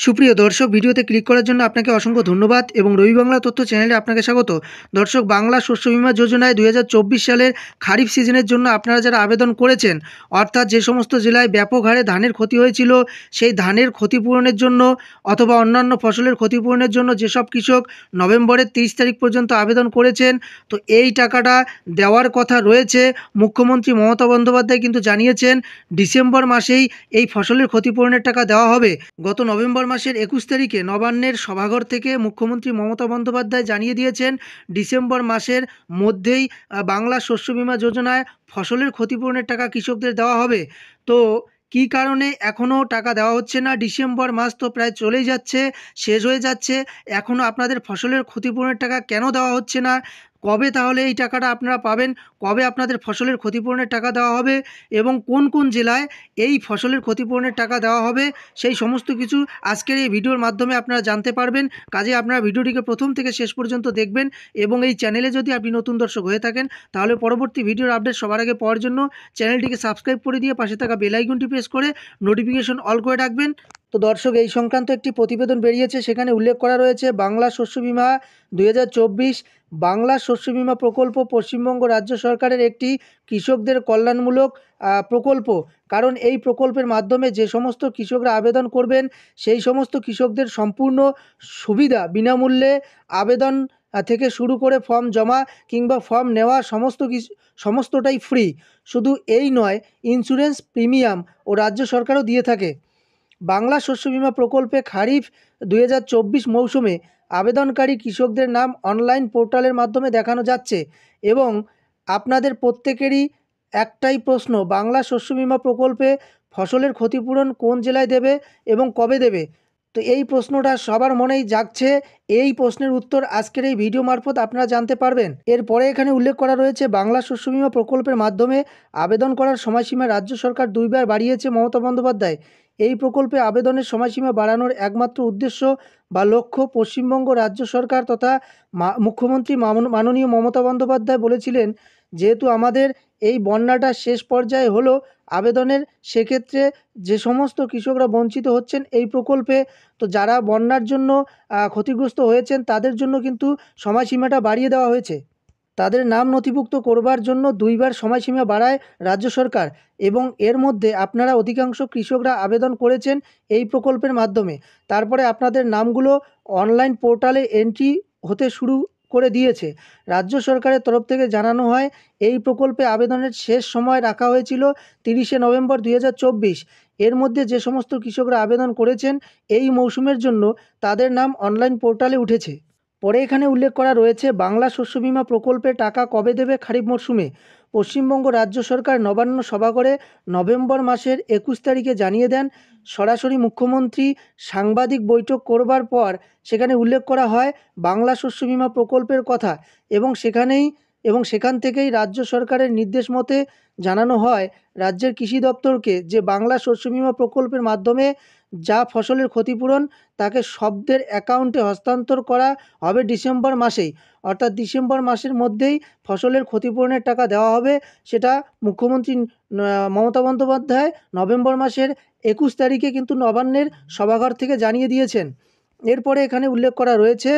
সুপ্রিয় দর্শক, ভিডিওতে ক্লিক করার জন্য আপনাকে অসংখ্য ধন্যবাদ এবং রবি বাংলা তথ্য চ্যানেলে আপনাকে স্বাগত। দর্শক, বাংলা শস্য বীমা যোজনায় 2024 সালের খারিফ সিজনের জন্য আপনারা যারা আবেদন করেছেন, অর্থাৎ যে সমস্ত জেলায় ব্যাপক হারে ধানের ক্ষতি হয়েছিল, সেই ধানের ক্ষতিপূরণের জন্য অথবা অন্যান্য ফসলের ক্ষতিপূরণের জন্য যেসব কৃষক নভেম্বরের 30 তারিখ পর্যন্ত আবেদন করেছেন, তো এই টাকাটা দেওয়ার কথা রয়েছে। মুখ্যমন্ত্রী মমতা বন্দ্যোপাধ্যায় কিন্তু জানিয়েছেন ডিসেম্বর মাসেই এই ফসলের ক্ষতিপূরণের টাকা দেওয়া হবে। গত নভেম্বর মাসের 21 তারিখে নবান্নের সভাঘর থেকে মুখ্যমন্ত্রী মমতা বন্দ্যোপাধ্যায় জানিয়ে দিয়েছেন ডিসেম্বর মাসের মধ্যেই বাংলা শস্য বীমা যোজনায় ফসলের ক্ষতিপূরণের টাকা কৃষকদের দেওয়া হবে। তো কী কারণে এখনও টাকা দেওয়া হচ্ছে না? ডিসেম্বর মাস তো প্রায় চলেই যাচ্ছে, শেষ হয়ে যাচ্ছে, এখনও আপনাদের ফসলের ক্ষতিপূরণের টাকা কেন দেওয়া হচ্ছে না? কবে তাহলে এই টাকাটা আপনারা পাবেন? কবে আপনাদের ফসলের ক্ষতিপূরণের টাকা দেওয়া হবে এবং কোন কোন জেলায় এই ফসলের ক্ষতিপূরণের টাকা দেওয়া হবে, সেই সমস্ত কিছু আজকের এই ভিডিওর মাধ্যমে আপনারা জানতে পারবেন। কাজে আপনারা ভিডিওটিকে প্রথম থেকে শেষ পর্যন্ত দেখবেন এবং এই চ্যানেলে যদি আপনি নতুন দর্শক হয়ে থাকেন, তাহলে পরবর্তী ভিডিওর আপডেট সবার আগে পাওয়ার জন্য চ্যানেলটিকে সাবস্ক্রাইব করে দিয়ে পাশে থাকা বেল আইকনটি প্রেস করে নোটিফিকেশন অল করে রাখবেন। তো দর্শক, এই সংক্রান্ত একটি প্রতিবেদন বেরিয়েছে, সেখানে উল্লেখ করা রয়েছে বাংলা শস্য বীমা 2024 বাংলা শস্য বীমা প্রকল্প পশ্চিমবঙ্গ রাজ্য সরকারের একটি কৃষকদের কল্যাণমূলক প্রকল্প। কারণ এই প্রকল্পের মাধ্যমে যে সমস্ত কৃষকরা আবেদন করবেন, সেই সমস্ত কৃষকদের সম্পূর্ণ সুবিধা, বিনামূল্যে আবেদন থেকে শুরু করে ফর্ম জমা কিংবা ফর্ম নেওয়া সমস্তটাই ফ্রি। শুধু এই নয়, ইন্স্যুরেন্স প্রিমিয়াম ও রাজ্য সরকারও দিয়ে থাকে। বাংলা শস্য বীমা প্রকল্পে খারিফ 2024 মৌসুমে আবেদনকারী কৃষকদের নাম অনলাইন পোর্টালের মাধ্যমে দেখানো যাচ্ছে এবং আপনাদের প্রত্যেকেরই একটাই প্রশ্ন, বাংলা শস্য বীমা প্রকল্পে ফসলের ক্ষতিপূরণ কোন জেলায় দেবে এবং কবে দেবে? তো এই প্রশ্নটা সবার মনেই জাগছে। এই প্রশ্নের উত্তর আজকের এই ভিডিও মারফত আপনারা জানতে পারবেন। এরপরে এখানে উল্লেখ করা রয়েছে বাংলা শস্য বীমা প্রকল্পের মাধ্যমে আবেদন করার সময়সীমা রাজ্য সরকার 2বার বাড়িয়েছে মমতা বন্দ্যোপাধ্যায়। এই প্রকল্পে আবেদনের সময়সীমা বাড়ানোর একমাত্র উদ্দেশ্য বা লক্ষ্য পশ্চিমবঙ্গ রাজ্য সরকার তথা মুখ্যমন্ত্রী মাননীয় মমতা বন্দ্যোপাধ্যায় বলেছিলেন, যেহেতু আমাদের এই বন্যাটা শেষ পর্যায়ে হলো আবেদনের, সেক্ষেত্রে যে সমস্ত কৃষকরা বঞ্চিত হচ্ছেন এই প্রকল্পে, তো যারা বন্যার জন্য ক্ষতিগ্রস্ত হয়েছেন তাদের জন্য কিন্তু সময়সীমাটা বাড়িয়ে দেওয়া হয়েছে। তাদের নাম নথিভুক্ত করবার জন্য 2বার সময়সীমা বাড়ায় রাজ্য সরকার এবং এর মধ্যে আপনারা অধিকাংশ কৃষকরা আবেদন করেছেন এই প্রকল্পের মাধ্যমে। তারপরে আপনাদের নামগুলো অনলাইন পোর্টালে এন্ট্রি হতে শুরু করে দিয়েছে। রাজ্য সরকারের তরফ থেকে জানানো হয়, এই প্রকল্পে আবেদনের শেষ সময় রাখা হয়েছিল 30শে নভেম্বর 2024। এর মধ্যে যে সমস্ত কৃষকরা আবেদন করেছেন এই মৌসুমের জন্য, তাদের নাম অনলাইন পোর্টালে উঠেছে। পরে এখানে উল্লেখ করা রয়েছে বাংলা শস্য বীমা প্রকল্পে টাকা কবে দেবে খারিফ মরশুমে। পশ্চিমবঙ্গ রাজ্য সরকার নবান্ন সভাঘরে নভেম্বর মাসের 21 তারিখে জানিয়ে দেন। সরাসরি মুখ্যমন্ত্রী সাংবাদিক বৈঠক করবার পর সেখানে উল্লেখ করা হয় বাংলা শস্য বীমা প্রকল্পের কথা এবং সেখান থেকেই রাজ্য সরকারের নির্দেশ মতে জানানো হয় রাজ্যের কৃষি দপ্তরকে যে বাংলা শস্য বীমা প্রকল্পের মাধ্যমে যা ফসলের ক্ষতিপূরণ তাকে শব্দের অ্যাকাউন্টে হস্তান্তর করা হবে ডিসেম্বর মাসেই, অর্থাৎ ডিসেম্বর মাসের মধ্যেই ফসলের ক্ষতিপূরণের টাকা দেওয়া হবে। সেটা মুখ্যমন্ত্রী মমতা বন্দ্যোপাধ্যায় নভেম্বর মাসের 21 তারিখে কিন্তু নবান্নের সভাঘর থেকে জানিয়ে দিয়েছেন। এরপরে এখানে উল্লেখ করা রয়েছে,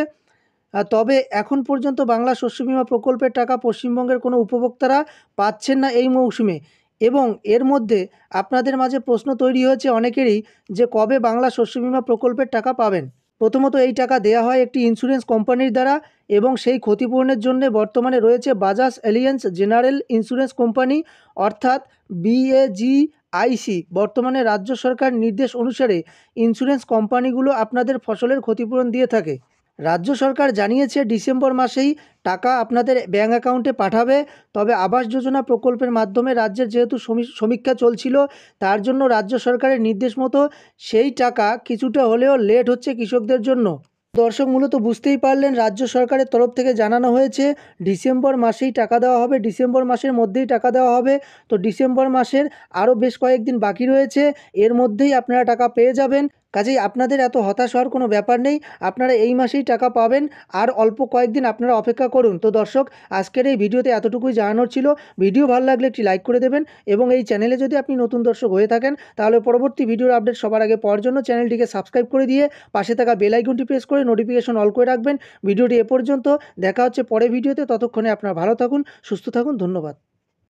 তবে এখন পর্যন্ত বাংলা শস্য বীমা প্রকল্পের টাকা পশ্চিমবঙ্গের কোনো উপভোক্তারা পাচ্ছেন না এই মৌসুমে এবং এর মধ্যে আপনাদের মাঝে প্রশ্ন তৈরি হয়েছে অনেকেরই যে কবে বাংলা শস্য বীমা প্রকল্পের টাকা পাবেন। প্রথমত, এই টাকা দেয়া হয় একটি ইন্স্যুরেন্স কোম্পানির দ্বারা এবং সেই ক্ষতিপূরণের জন্য বর্তমানে রয়েছে Bajaj aliens general insurance company, অর্থাৎ BAGIC। বর্তমানে রাজ্য সরকার নির্দেশ অনুসারে ইন্স্যুরেন্স কোম্পানিগুলো আপনাদের ফসলের ক্ষতিপূরণ দিয়ে থাকে। রাজ্য সরকার জানিয়েছে ডিসেম্বর মাসেই টাকা আপনাদের ব্যাঙ্ক অ্যাকাউন্টে পাঠাবে। তবে আবাস যোজনা প্রকল্পের মাধ্যমে রাজ্যের যেহেতু সমীক্ষা চলছিল, তার জন্য রাজ্য সরকারের নির্দেশ মতো সেই টাকা কিছুটা হলেও লেট হচ্ছে কৃষকদের জন্য। দর্শক, মূলত বুঝতেই পারলেন, রাজ্য সরকারের তরফ থেকে জানানো হয়েছে ডিসেম্বর মাসেই টাকা দেওয়া হবে, ডিসেম্বর মাসের মধ্যেই টাকা দেওয়া হবে। তো ডিসেম্বর মাসের আরও বেশ কয়েকদিন বাকি রয়েছে, এর মধ্যেই আপনারা টাকা পেয়ে যাবেন। কাজেই আপনাদের এত হতাশ হওয়ার কোনো ব্যাপার নেই। আপনারা এই মাসেই টাকা পাবেন, আর অল্প কয়েকদিন আপনারা অপেক্ষা করুন। তো দর্শক, আজকের এই ভিডিওতে এতটুকুই জানানোর ছিল। ভিডিও ভালো লাগলে একটি লাইক করে দেবেন এবং এই চ্যানেলে যদি আপনি নতুন দর্শক হয়ে থাকেন তাহলে পরবর্তী ভিডিওর আপডেট সবার আগে পাওয়ার জন্য চ্যানেলটিকে সাবস্ক্রাইব করে দিয়ে পাশে থাকা বেল আইকনটি প্রেস করে নোটিফিকেশন অল করে রাখবেন। ভিডিওটি এ পর্যন্ত, দেখা হচ্ছে পরের ভিডিওতে। ততক্ষণে আপনারা ভালো থাকুন, সুস্থ থাকুন। ধন্যবাদ।